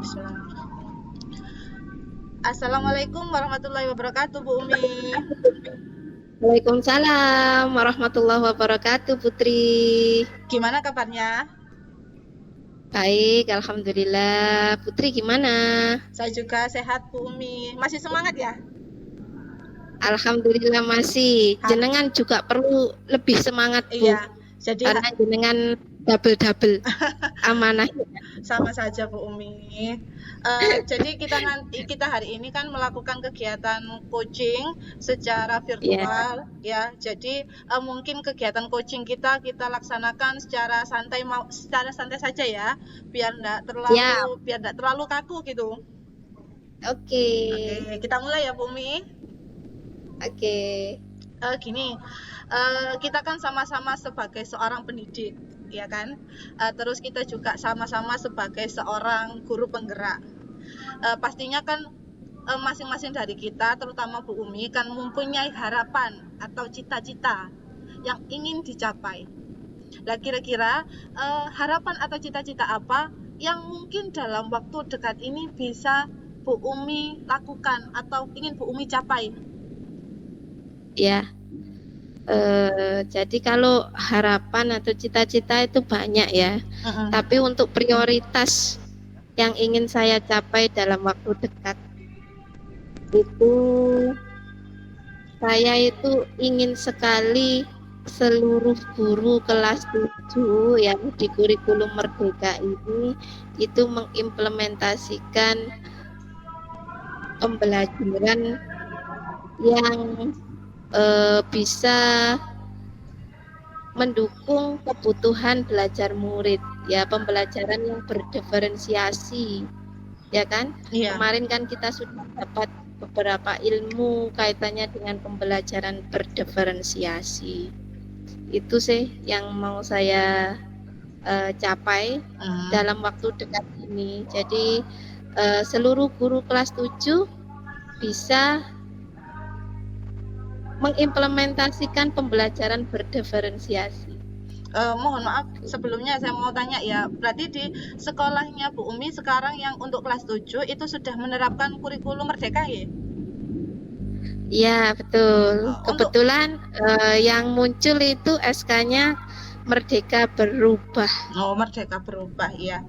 Bismillah. Assalamualaikum warahmatullahi wabarakatuh, Bu Umi. Waalaikumsalam warahmatullahi wabarakatuh, Putri. Gimana kabarnya? Baik, alhamdulillah. Putri gimana? Saya juga sehat, Bu Umi. Masih semangat ya? Alhamdulillah masih. Jenengan juga perlu lebih semangat, Bu. Iya. Jadi karena jenengan double amanah. sama saja, Bu Umi. Jadi kita hari ini kan melakukan kegiatan coaching secara virtual, ya. Jadi mungkin kegiatan coaching kita laksanakan secara santai saja ya, biar enggak terlalu kaku gitu. Oke, kita mulai ya, Bu Umi. Oke. Gini, kita kan sama-sama sebagai seorang pendidik, ya kan? Terus kita juga sama-sama sebagai seorang guru penggerak. Pastinya kan masing-masing dari kita, terutama Bu Umi, kan mempunyai harapan atau cita-cita yang ingin dicapai. Nah, kira-kira harapan atau cita-cita apa yang mungkin dalam waktu dekat ini bisa Bu Umi lakukan atau ingin Bu Umi capai? Ya, jadi kalau harapan atau cita-cita itu banyak ya, tapi untuk prioritas yang ingin saya capai dalam waktu dekat itu, saya itu ingin sekali seluruh guru kelas 7 yang di kurikulum Merdeka ini itu mengimplementasikan pembelajaran yang bisa mendukung kebutuhan belajar murid, ya, pembelajaran yang berdiferensiasi, ya kan? Kemarin kan kita sudah dapat beberapa ilmu kaitannya dengan pembelajaran berdiferensiasi. Itu sih yang mau saya capai dalam waktu dekat ini. Jadi seluruh guru kelas 7 bisa mengimplementasikan pembelajaran berdiferensiasi. Mohon maaf sebelumnya saya mau tanya ya, berarti di sekolahnya Bu Umi sekarang yang untuk kelas 7 itu sudah menerapkan kurikulum Merdeka ya? Iya, betul. Kebetulan yang muncul itu SK-nya Merdeka Berubah. Oh, Merdeka Berubah, ya.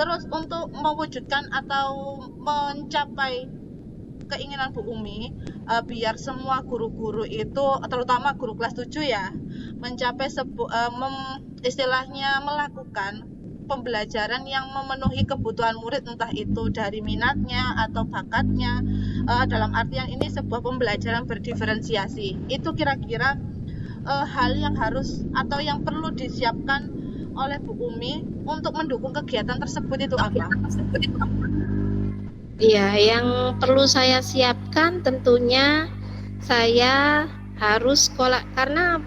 Terus untuk mewujudkan atau mencapai keinginan Bu Umi, biar semua guru-guru itu, terutama guru kelas 7 ya, mencapai istilahnya melakukan pembelajaran yang memenuhi kebutuhan murid, entah itu dari minatnya atau bakatnya, dalam artian ini sebuah pembelajaran berdiferensiasi. Itu kira-kira hal yang harus atau yang perlu disiapkan oleh Bu Umi untuk mendukung kegiatan tersebut itu apa? Iya, yang perlu saya siapkan tentunya saya harus sekolah, karena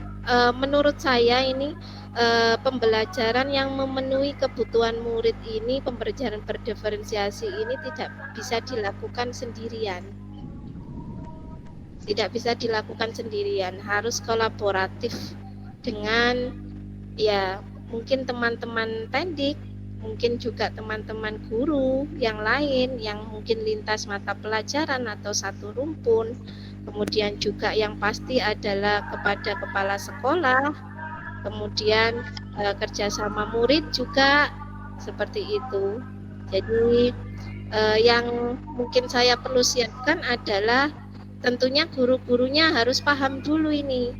menurut saya ini pembelajaran yang memenuhi kebutuhan murid ini, pembelajaran berdiferensiasi ini tidak bisa dilakukan sendirian. Tidak bisa dilakukan sendirian, harus kolaboratif dengan ya mungkin teman-teman pendik, mungkin juga teman-teman guru yang lain yang mungkin lintas mata pelajaran atau satu rumpun. Kemudian juga yang pasti adalah kepada kepala sekolah, kemudian kerjasama murid juga seperti itu. Jadi yang mungkin saya perlu siapkan adalah tentunya guru-gurunya harus paham dulu ini,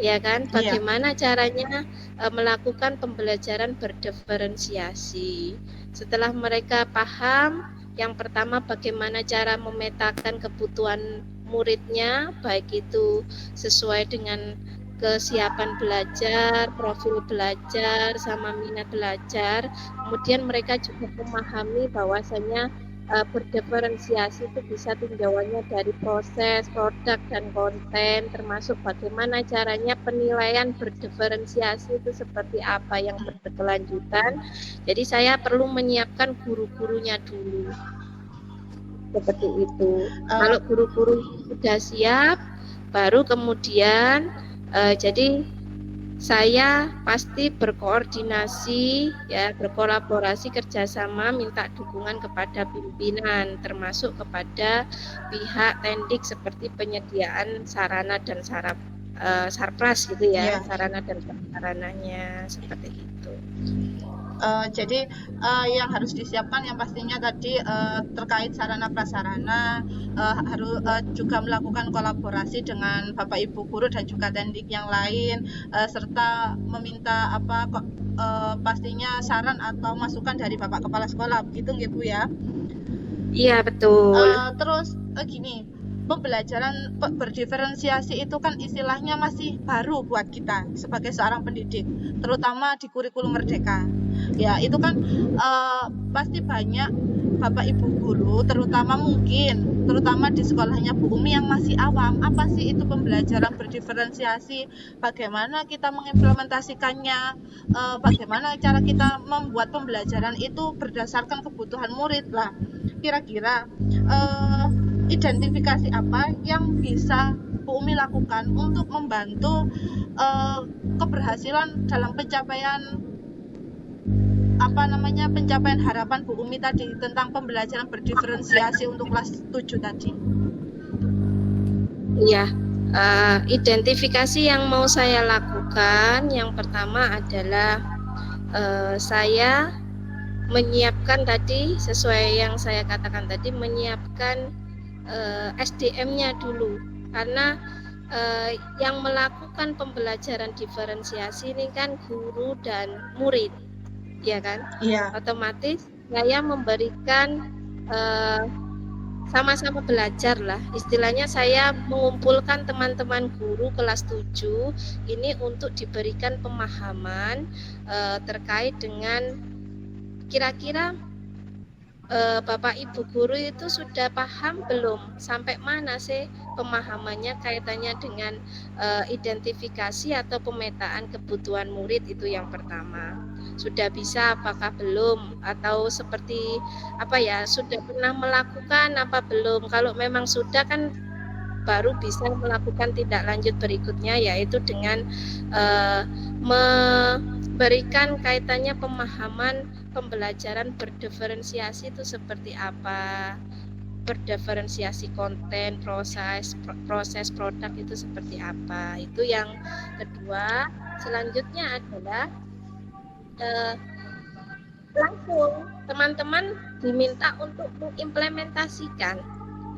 ya kan, bagaimana caranya melakukan pembelajaran berdiferensiasi. Setelah mereka paham, yang pertama bagaimana cara memetakan kebutuhan muridnya, baik itu sesuai dengan kesiapan belajar, profil belajar, sama minat belajar. Kemudian mereka juga memahami bahwasanya berdiferensiasi itu bisa tinjauannya dari proses, produk, dan konten, termasuk bagaimana caranya penilaian berdiferensiasi itu seperti apa yang berkelanjutan. Jadi saya perlu menyiapkan guru-gurunya dulu, seperti itu. Kalau guru-guru sudah siap, baru kemudian jadi saya pasti berkoordinasi, ya, berkolaborasi kerjasama, minta dukungan kepada pimpinan, termasuk kepada pihak tendik seperti penyediaan sarana dan sarpras gitu ya, sarana dan prasarananya seperti itu. Jadi yang harus disiapkan yang pastinya tadi terkait sarana prasarana, harus juga melakukan kolaborasi dengan Bapak Ibu guru dan juga tendik yang lain, serta meminta pastinya saran atau masukan dari Bapak Kepala Sekolah, begitu nggih Bu ya? Iya betul. Terus gini, pembelajaran berdiferensiasi itu kan istilahnya masih baru buat kita sebagai seorang pendidik, terutama di kurikulum Merdeka. Ya, itu kan pasti banyak Bapak Ibu guru, terutama di sekolahnya Bu Umi yang masih awam. Apa sih itu pembelajaran berdiferensiasi? Bagaimana kita mengimplementasikannya? Bagaimana cara kita membuat pembelajaran itu berdasarkan kebutuhan murid lah. Kira-kira identifikasi apa yang bisa Bu Umi lakukan untuk membantu keberhasilan dalam pencapaian harapan Bu Umi tadi tentang pembelajaran berdiferensiasi untuk kelas 7 tadi? Iya, identifikasi yang mau saya lakukan yang pertama adalah saya menyiapkan tadi, sesuai yang saya katakan tadi, menyiapkan SDM-nya dulu, karena yang melakukan pembelajaran diferensiasi ini kan guru dan murid, ya kan? Iya. Otomatis saya memberikan sama-sama belajar lah, istilahnya saya mengumpulkan teman-teman guru kelas 7 ini untuk diberikan pemahaman terkait dengan kira-kira Bapak Ibu guru itu sudah paham belum, sampai mana sih pemahamannya kaitannya dengan identifikasi atau pemetaan kebutuhan murid, itu yang pertama. Sudah bisa apakah belum, atau seperti sudah pernah melakukan apa belum. Kalau memang sudah kan baru bisa melakukan tindak lanjut berikutnya, yaitu dengan memberikan kaitannya pemahaman pembelajaran berdiferensiasi itu seperti apa, berdiferensiasi konten, proses produk itu seperti apa. Itu yang kedua. Selanjutnya adalah langsung teman-teman diminta untuk mengimplementasikan.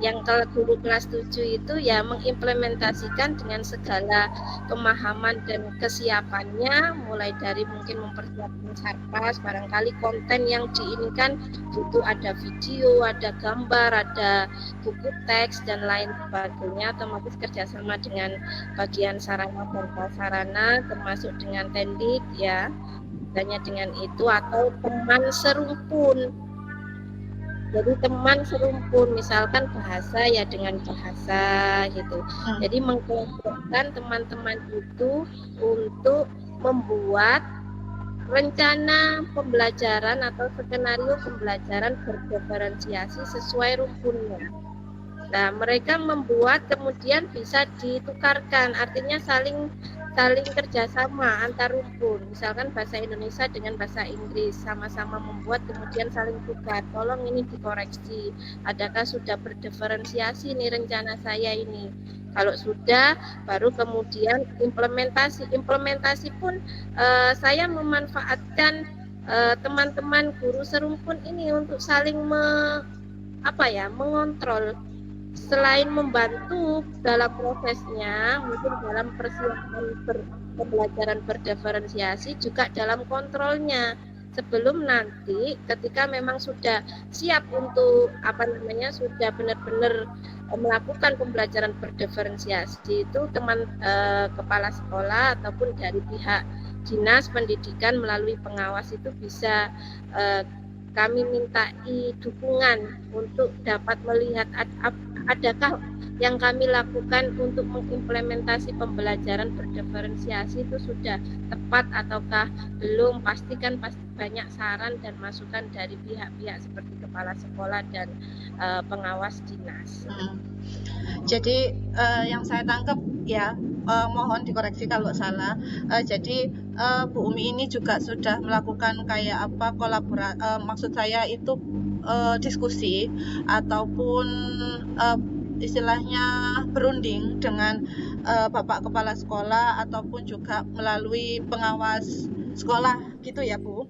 Yang kalau guru kelas 7 itu ya mengimplementasikan dengan segala pemahaman dan kesiapannya, mulai dari mungkin mempersiapkan sarpas, barangkali konten yang diinginkan butuh ada video, ada gambar, ada buku teks dan lain sebagainya, otomatis kerjasama dengan bagian sarana dan prasarana termasuk dengan tendik ya, misalnya dengan itu, atau teman serumpun. Jadi teman serumpun, misalkan bahasa ya dengan bahasa gitu. Jadi mengkelompokkan teman-teman itu untuk membuat rencana pembelajaran atau skenario pembelajaran berdiferensiasi sesuai rumpunnya. Nah, mereka membuat kemudian bisa ditukarkan, artinya saling kerjasama antar rumpun, misalkan bahasa Indonesia dengan bahasa Inggris, sama-sama membuat kemudian saling tukar, tolong ini dikoreksi, adakah sudah berdiferensiasi nih rencana saya ini. Kalau sudah, baru kemudian implementasi pun saya memanfaatkan teman-teman guru serumpun ini untuk saling mengontrol. Selain membantu dalam prosesnya, mungkin dalam persiapan pembelajaran berdiferensiasi, juga dalam kontrolnya. Sebelum nanti ketika memang sudah siap untuk sudah benar-benar melakukan pembelajaran berdiferensiasi, itu teman kepala sekolah ataupun dari pihak dinas pendidikan melalui pengawas itu bisa kami mintai dukungan untuk dapat melihat adakah yang kami lakukan untuk mengimplementasi pembelajaran berdiferensiasi itu sudah tepat ataukah belum. Pasti banyak saran dan masukan dari pihak-pihak seperti kepala sekolah dan pengawas dinas. Jadi yang saya tangkap ya, mohon dikoreksi kalau salah. Jadi Bu Umi ini juga sudah melakukan kayak apa maksud saya itu diskusi ataupun istilahnya berunding dengan Bapak Kepala Sekolah ataupun juga melalui pengawas sekolah gitu ya Bu,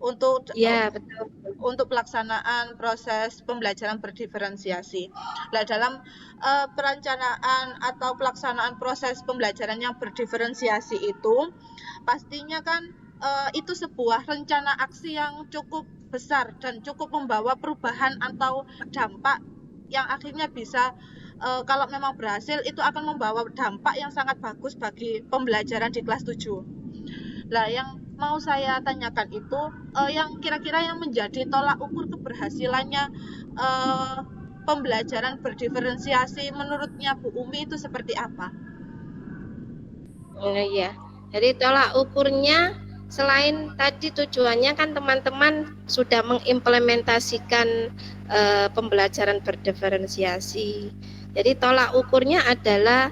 untuk Ya, betul. untuk pelaksanaan proses pembelajaran berdiferensiasi. Nah, dalam perencanaan atau pelaksanaan proses pembelajaran yang berdiferensiasi itu pastinya kan itu sebuah rencana aksi yang cukup besar dan cukup membawa perubahan atau dampak yang akhirnya bisa kalau memang berhasil itu akan membawa dampak yang sangat bagus bagi pembelajaran di kelas 7. Nah, yang mau saya tanyakan itu yang kira-kira yang menjadi tolak ukur keberhasilannya pembelajaran berdiferensiasi menurutnya Bu Umi itu seperti apa? Iya. Jadi tolak ukurnya selain tadi tujuannya kan teman-teman sudah mengimplementasikan pembelajaran berdiferensiasi. Jadi tolak ukurnya adalah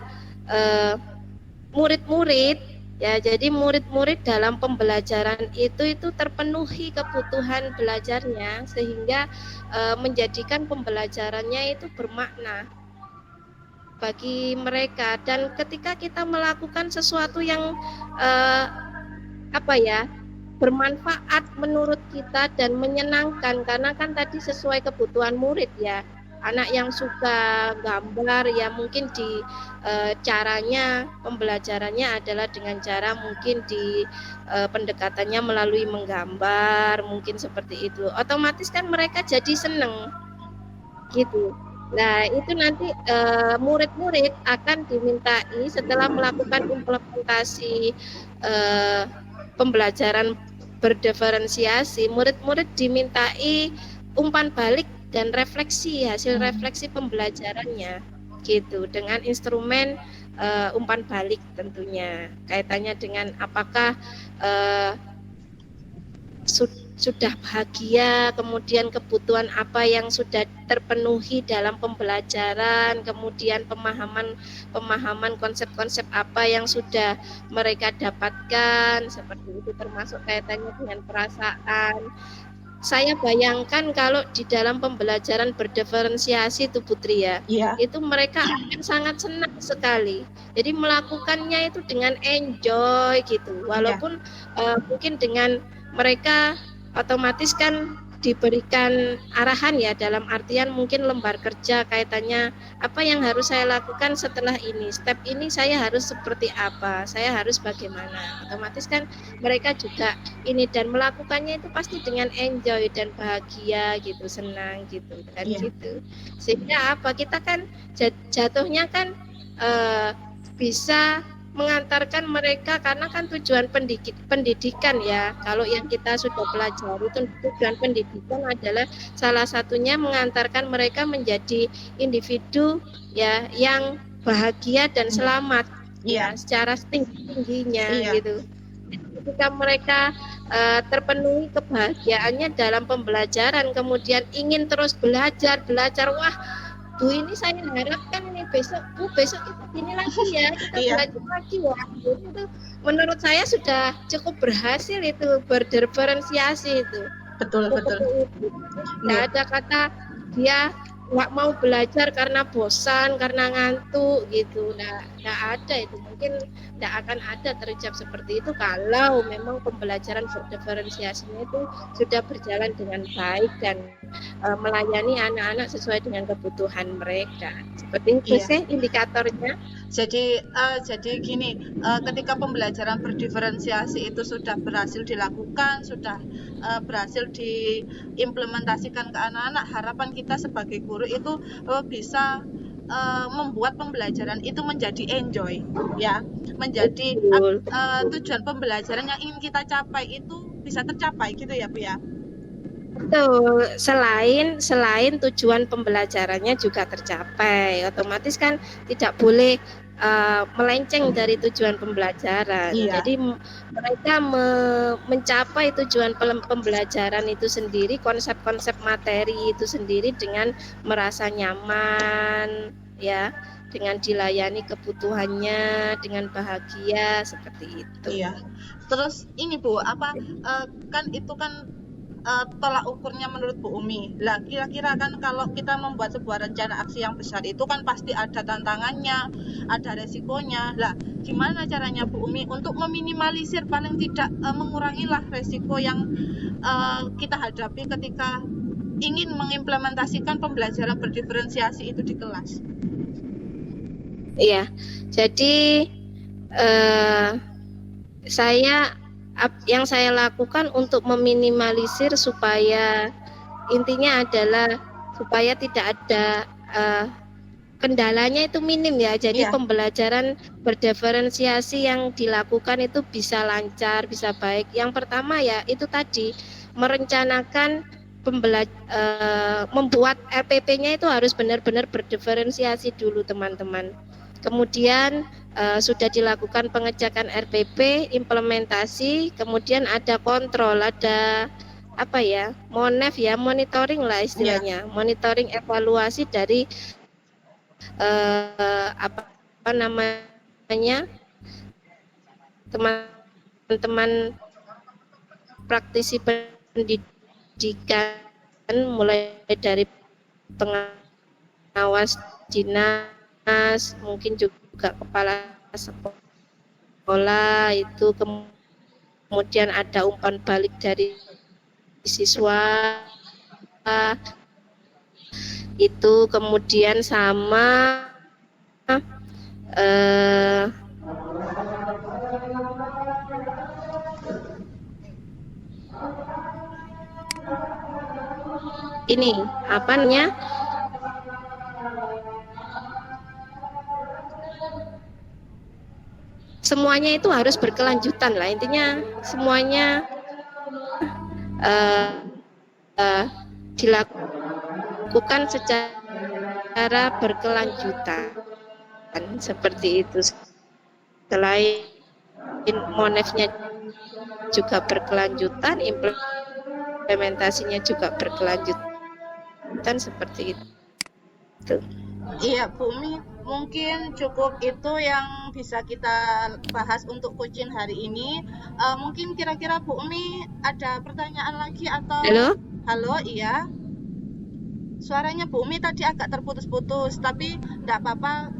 murid-murid ya. Jadi murid-murid dalam pembelajaran itu terpenuhi kebutuhan belajarnya sehingga menjadikan pembelajarannya itu bermakna bagi mereka. Dan ketika kita melakukan sesuatu yang bermanfaat menurut kita dan menyenangkan, karena kan tadi sesuai kebutuhan murid ya. Anak yang suka gambar ya mungkin di caranya pembelajarannya adalah dengan cara mungkin di pendekatannya melalui menggambar, mungkin seperti itu. Otomatis kan mereka jadi seneng gitu. Nah, itu nanti murid-murid akan dimintai setelah melakukan implementasi pembelajaran berdiferensiasi, murid-murid dimintai umpan balik dan refleksi, hasil refleksi pembelajarannya gitu, dengan instrumen umpan balik tentunya. Kaitannya dengan apakah sudah bahagia, kemudian kebutuhan apa yang sudah terpenuhi dalam pembelajaran, kemudian pemahaman konsep-konsep apa yang sudah mereka dapatkan, seperti itu, termasuk kaitannya dengan perasaan. Saya bayangkan kalau di dalam pembelajaran berdiferensiasi itu Putri ya, itu mereka akan sangat senang sekali. Jadi melakukannya itu dengan enjoy gitu, walaupun mungkin dengan mereka otomatis kan diberikan arahan ya, dalam artian mungkin lembar kerja kaitannya apa yang harus saya lakukan setelah ini, step ini saya harus seperti apa, saya harus bagaimana. Otomatis kan mereka juga ini dan melakukannya itu pasti dengan enjoy dan bahagia gitu, senang gitu kan gitu. Sehingga apa, kita kan jatuhnya kan bisa mengantarkan mereka, karena kan tujuan pendidikan ya, kalau yang kita sudah pelajari tujuan pendidikan adalah salah satunya mengantarkan mereka menjadi individu ya yang bahagia dan selamat ya secara tingginya gitu. Ketika mereka terpenuhi kebahagiaannya dalam pembelajaran, kemudian ingin terus belajar, wah Bu, ini saya harapkan ini besok kita gini lagi ya, kita belajar lagi ya. Itu menurut saya sudah cukup berhasil itu berdiferensiasi itu. Betul. Nggak ada kata dia nggak mau belajar karena bosan, karena ngantuk gitu. Nggak ada itu, mungkin nggak akan ada terucap seperti itu kalau memang pembelajaran berdiferensiasinya itu sudah berjalan dengan baik dan melayani anak-anak sesuai dengan kebutuhan mereka. Seperti itu sih indikatornya. Jadi gini, ketika pembelajaran berdiferensiasi itu sudah berhasil dilakukan, sudah berhasil diimplementasikan ke anak-anak, harapan kita sebagai guru itu bisa membuat pembelajaran itu menjadi enjoy ya, menjadi tujuan pembelajaran yang ingin kita capai itu bisa tercapai gitu ya Bu ya. Betul, selain tujuan pembelajarannya juga tercapai, otomatis kan tidak boleh melenceng dari tujuan pembelajaran. Jadi mereka mencapai tujuan pembelajaran itu sendiri, konsep-konsep materi itu sendiri dengan merasa nyaman ya, dengan dilayani kebutuhannya dengan bahagia seperti itu. Iya. Terus ini Bu, kan itu kan tolak ukurnya menurut Bu Umi. Lah kira-kira kan kalau kita membuat sebuah rencana aksi yang besar itu kan pasti ada tantangannya, ada resikonya. Lah gimana caranya Bu Umi untuk meminimalisir paling tidak mengurangilah resiko yang kita hadapi ketika ingin mengimplementasikan pembelajaran berdiferensiasi itu di kelas? Iya, jadi yang saya lakukan untuk meminimalisir supaya intinya adalah supaya tidak ada kendalanya itu minim ya. Jadi pembelajaran berdiferensiasi yang dilakukan itu bisa lancar, bisa baik. Yang pertama ya itu tadi merencanakan membuat RPP-nya itu harus benar-benar berdiferensiasi dulu teman-teman. Kemudian sudah dilakukan pengecekan RPP, implementasi, kemudian ada kontrol, ada monitoring lah istilahnya, monitoring evaluasi dari teman-teman praktisi pendidikan, mulai dari pengawas dinas, mungkin juga kepala sekolah itu, kemudian ada umpan balik dari siswa itu, kemudian sama ini semuanya itu harus berkelanjutan lah, intinya semuanya dilakukan secara berkelanjutan seperti itu. Selain monefnya juga berkelanjutan, implementasinya juga berkelanjutan seperti itu. Iya Bu Umi, mungkin cukup itu yang bisa kita bahas untuk coaching hari ini. Mungkin kira-kira Bu Umi ada pertanyaan lagi atau? Halo, iya. Suaranya Bu Umi tadi agak terputus-putus, tapi enggak apa-apa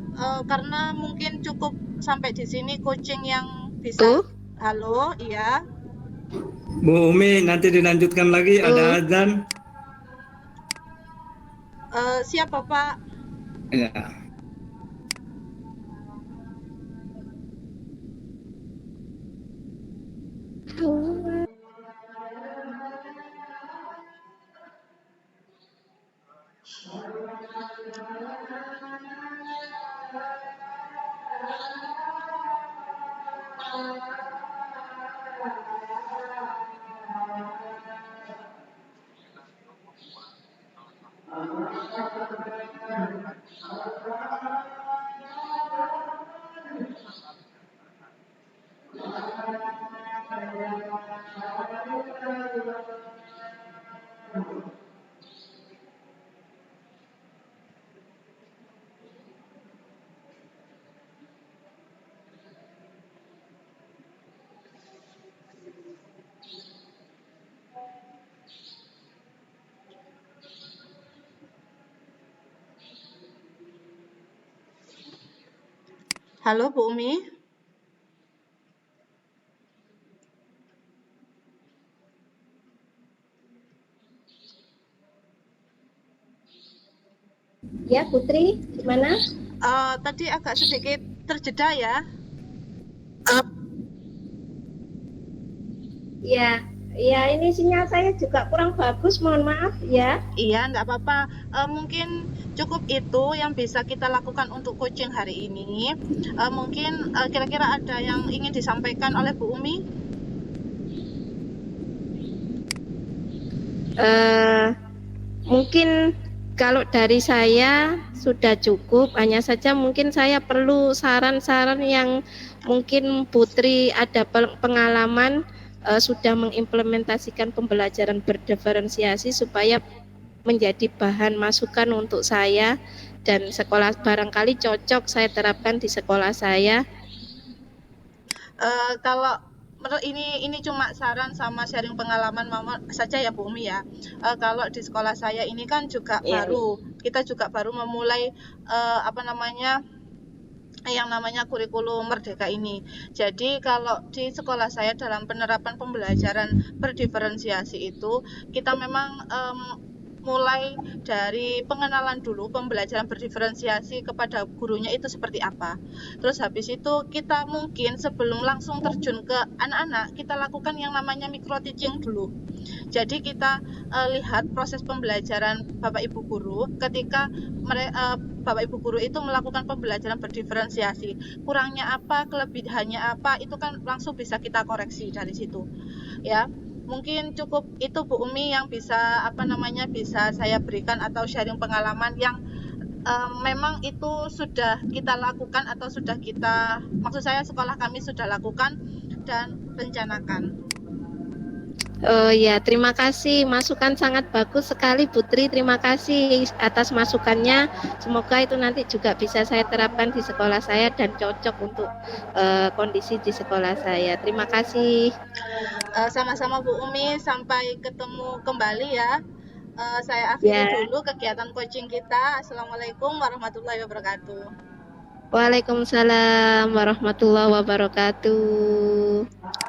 karena mungkin cukup sampai di sini coaching yang bisa. Halo, iya. Bu Umi, nanti dilanjutkan lagi, ada azan. Siapa Pak? Ya. Halo Bu Umi. Ya Putri, gimana? Tadi agak sedikit terjeda ya. Ya ini sinyal saya juga kurang bagus, mohon maaf ya. Iya, enggak apa-apa. Mungkin cukup itu yang bisa kita lakukan untuk coaching hari ini. Mungkin kira-kira ada yang ingin disampaikan oleh Bu Umi? Mungkin kalau dari saya sudah cukup, hanya saja mungkin saya perlu saran-saran yang mungkin Putri ada pengalaman sudah mengimplementasikan pembelajaran berdiferensiasi supaya menjadi bahan masukan untuk saya dan sekolah barangkali cocok saya terapkan di sekolah saya. Kalau menurut ini cuma saran sama sharing pengalaman mama saja ya Bu Umi ya. Kalau di sekolah saya ini kan juga kita juga baru memulai yang namanya kurikulum merdeka ini. Jadi kalau di sekolah saya dalam penerapan pembelajaran berdiferensiasi itu kita memang mulai dari pengenalan dulu pembelajaran berdiferensiasi kepada gurunya itu seperti apa. Terus habis itu kita mungkin sebelum langsung terjun ke anak-anak, kita lakukan yang namanya micro teaching dulu. Jadi kita lihat proses pembelajaran Bapak Ibu guru ketika Bapak Ibu guru itu melakukan pembelajaran berdiferensiasi. Kurangnya apa, kelebihannya apa, itu kan langsung bisa kita koreksi dari situ. Ya. Mungkin cukup itu Bu Umi yang bisa bisa saya berikan atau sharing pengalaman yang memang itu sudah kita lakukan atau maksud saya sekolah kami sudah lakukan dan rencanakan. Oh ya, terima kasih, masukan sangat bagus sekali Putri, terima kasih atas masukannya. Semoga itu nanti juga bisa saya terapkan di sekolah saya dan cocok untuk kondisi di sekolah saya. Terima kasih. Sama-sama Bu Umi, sampai ketemu kembali ya. Saya akhiri dulu kegiatan coaching kita. Assalamualaikum warahmatullahi wabarakatuh. Waalaikumsalam warahmatullahi wabarakatuh.